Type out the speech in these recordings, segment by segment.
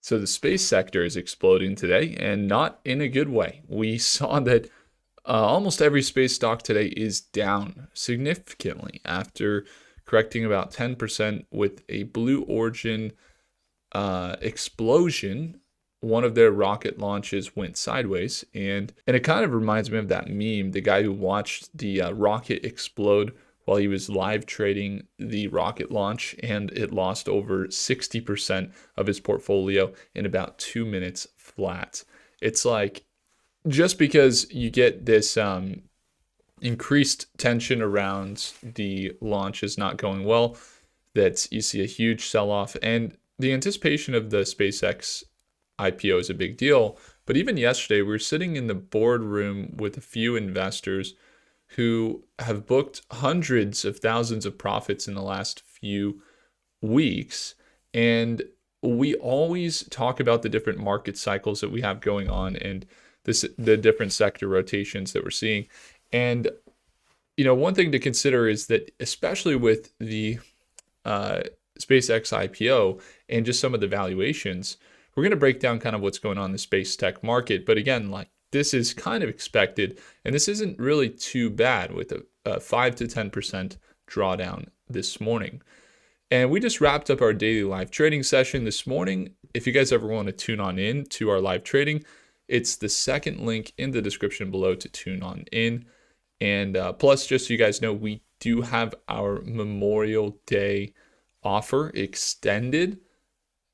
So the space sector is exploding today, and not in a good way. We saw that almost every space stock today is down significantly after correcting about 10% with a Blue Origin explosion. One of their rocket launches went sideways, and it kind of reminds me of that meme, the guy who watched the rocket explode while he was live trading the rocket launch, and it lost over 60% of his portfolio in about 2 minutes flat. It's like, just because you get this increased tension around the launch is not going well, that you see a huge sell-off, and the anticipation of the SpaceX IPO is a big deal. But even yesterday, we were sitting in the boardroom with a few investors who have booked hundreds of thousands of profits in the last few weeks. And we always talk about the different market cycles that we have going on and the different sector rotations that we're seeing. And, one thing to consider is that, especially with the SpaceX IPO and just some of the valuations, we're going to break down kind of what's going on in the space tech market. But again, like, this is kind of expected, and this isn't really too bad with a 5 to 10% drawdown this morning. And we just wrapped up our daily live trading session this morning. If you guys ever want to tune on in to our live trading, it's the second link in the description below to tune on in. And plus, just so you guys know, we do have our Memorial Day offer extended,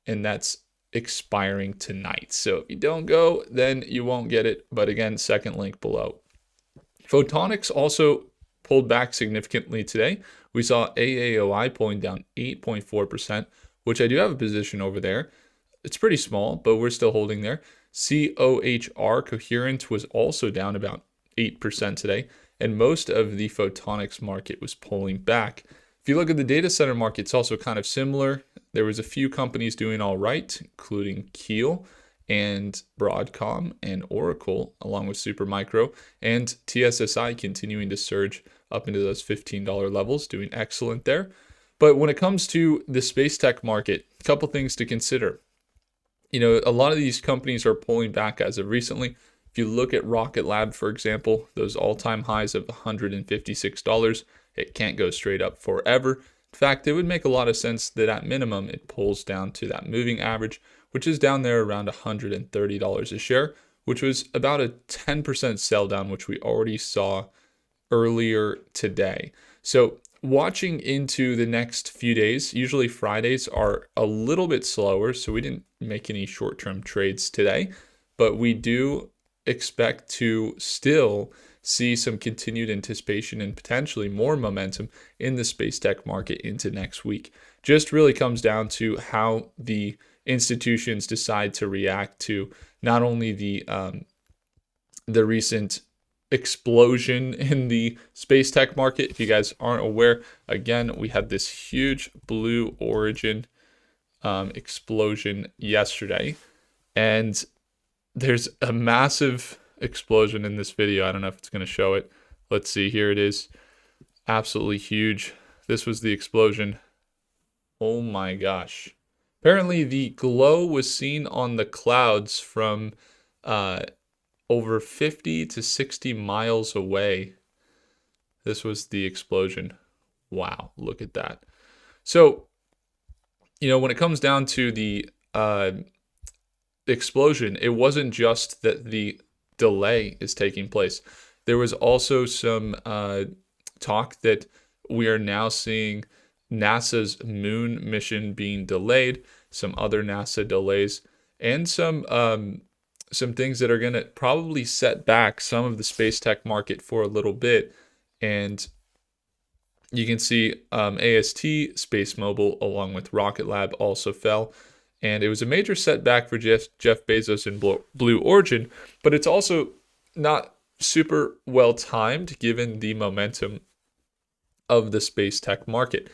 and that's expiring tonight. So if you don't go, then you won't get it. But again, second link below. Photonics also pulled back significantly today. We saw AAOI pulling down 8.4%, which I do have a position over there. It's pretty small, but we're still holding there. COHR, Coherent, was also down about 8% today, and most of the photonics market was pulling back. If you look at the data center market, it's also kind of similar. There was a few companies doing all right, including Keel and Broadcom and Oracle, along with Supermicro, and TSSI continuing to surge up into those $15 levels, doing excellent there. But when it comes to the space tech market, a couple things to consider. A lot of these companies are pulling back as of recently. If you look at Rocket Lab, for example, those all-time highs of $156, it can't go straight up forever. In fact, it would make a lot of sense that at minimum it pulls down to that moving average, which is down there around $130 a share, which was about a 10% sell down, which we already saw earlier today. So watching into the next few days, usually Fridays are a little bit slower, so we didn't make any short-term trades today, but we do expect to still see some continued anticipation and potentially more momentum in the space tech market into next week. Just really comes down to how the institutions decide to react to not only the recent explosion in the space tech market. If you guys aren't aware, again, we had this huge Blue Origin explosion yesterday, and there's a massive explosion in this video. I don't know if it's going to show it. Let's see. Here it is. Absolutely huge. This was the explosion. Oh my gosh. Apparently the glow was seen on the clouds from over 50 to 60 miles away. This was the explosion. Wow, look at that. So, when it comes down to the explosion, it wasn't just that the delay is taking place. There was also some talk that we are now seeing NASA's moon mission being delayed, some other NASA delays, and some things that are going to probably set back some of the space tech market for a little bit. And you can see AST, Space Mobile, along with Rocket Lab also fell. And it was a major setback for Jeff Bezos and Blue Origin, but it's also not super well timed given the momentum of the space tech market.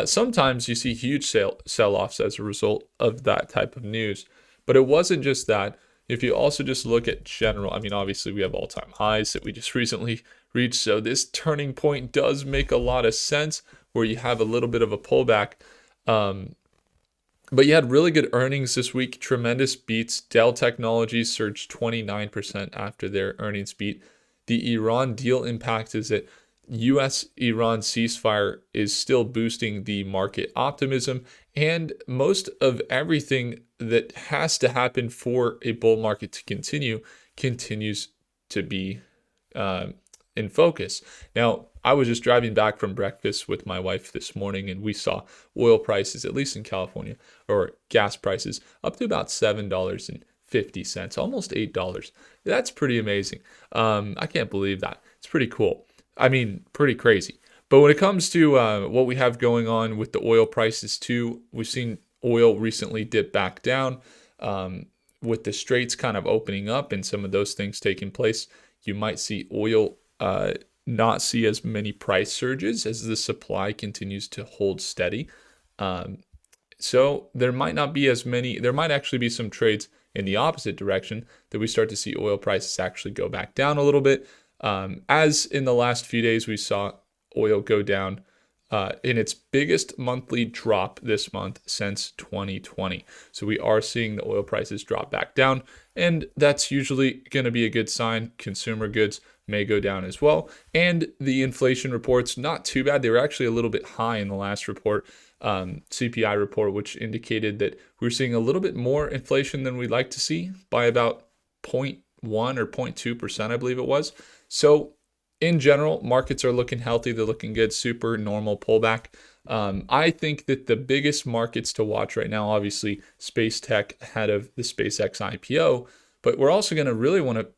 Sometimes you see huge sell-offs as a result of that type of news, but it wasn't just that. If you also just look at general, obviously we have all-time highs that we just recently reached, so this turning point does make a lot of sense where you have a little bit of a pullback. But you had really good earnings this week, tremendous beats. Dell Technologies surged 29% after their earnings beat. The Iran deal impact is that US Iran ceasefire is still boosting the market optimism, and most of everything that has to happen for a bull market to continue continues to be in focus. Now, I was just driving back from breakfast with my wife this morning, and we saw oil prices, at least in California, or gas prices, up to about $7.50, almost $8. That's pretty amazing. I can't believe that. It's pretty cool. I mean, pretty crazy. But when it comes to what we have going on with the oil prices too, we've seen oil recently dip back down. With the straits kind of opening up and some of those things taking place, you might see oil not see as many price surges as the supply continues to hold steady. So there might not be as many, there might actually be some trades in the opposite direction that we start to see oil prices actually go back down a little bit. As in the last few days, we saw oil go down in its biggest monthly drop this month since 2020. So we are seeing the oil prices drop back down, and that's usually going to be a good sign. Consumer goods may go down as well. And the inflation reports, not too bad. They were actually a little bit high in the last report, CPI report, which indicated that we're seeing a little bit more inflation than we'd like to see by about 0.1 or 0.2%, I believe it was. So in general, markets are looking healthy. They're looking good, super normal pullback. I think that the biggest markets to watch right now, obviously, space tech ahead of the SpaceX IPO, but we're also going to really want to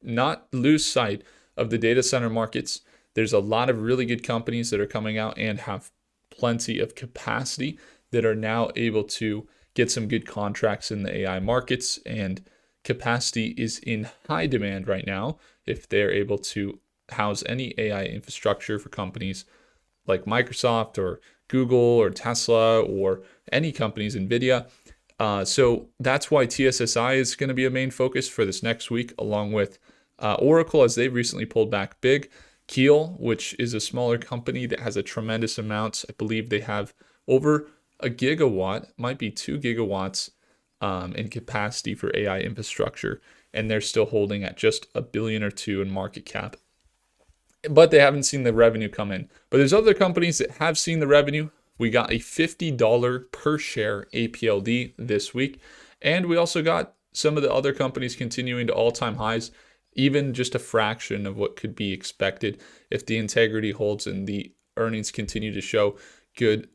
not lose sight of the data center markets. There's a lot of really good companies that are coming out and have plenty of capacity that are now able to get some good contracts in the AI markets, and capacity is in high demand right now if they're able to house any AI infrastructure for companies like Microsoft or Google or Tesla or any companies, NVIDIA. So that's why TSSI is going to be a main focus for this next week, along with Oracle, as they've recently pulled back big. Keel, which is a smaller company that has a tremendous amount. I believe they have over a gigawatt, might be 2 gigawatts in capacity for AI infrastructure. And they're still holding at just $1 billion or $2 billion in market cap. But they haven't seen the revenue come in. But there's other companies that have seen the revenue. We got a $50 per share APLD this week. And we also got some of the other companies continuing to all-time highs, even just a fraction of what could be expected if the integrity holds and the earnings continue to show good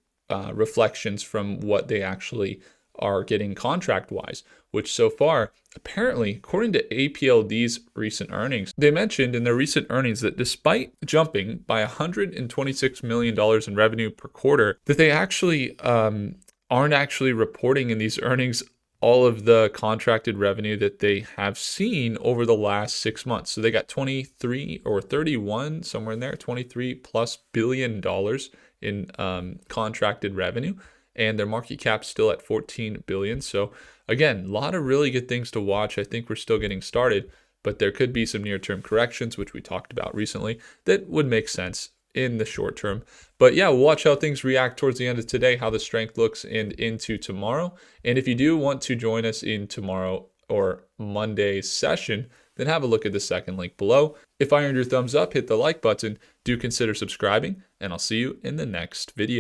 reflections from what they actually are getting contract-wise, which so far, apparently, according to APLD's recent earnings, they mentioned in their recent earnings that despite jumping by $126 million in revenue per quarter, that they actually aren't actually reporting in these earnings all of the contracted revenue that they have seen over the last 6 months. So they got 23 or 31, somewhere in there, 23 plus billion dollars in contracted revenue, and their market cap's still at 14 billion. So again, a lot of really good things to watch. I think we're still getting started, but there could be some near-term corrections, which we talked about recently, that would make sense in the short term. But yeah, we'll watch how things react towards the end of today, how the strength looks, and into tomorrow. And if you do want to join us in tomorrow or Monday's session, then have a look at the second link below. If I earned your thumbs up, hit the like button. Do consider subscribing, and I'll see you in the next video.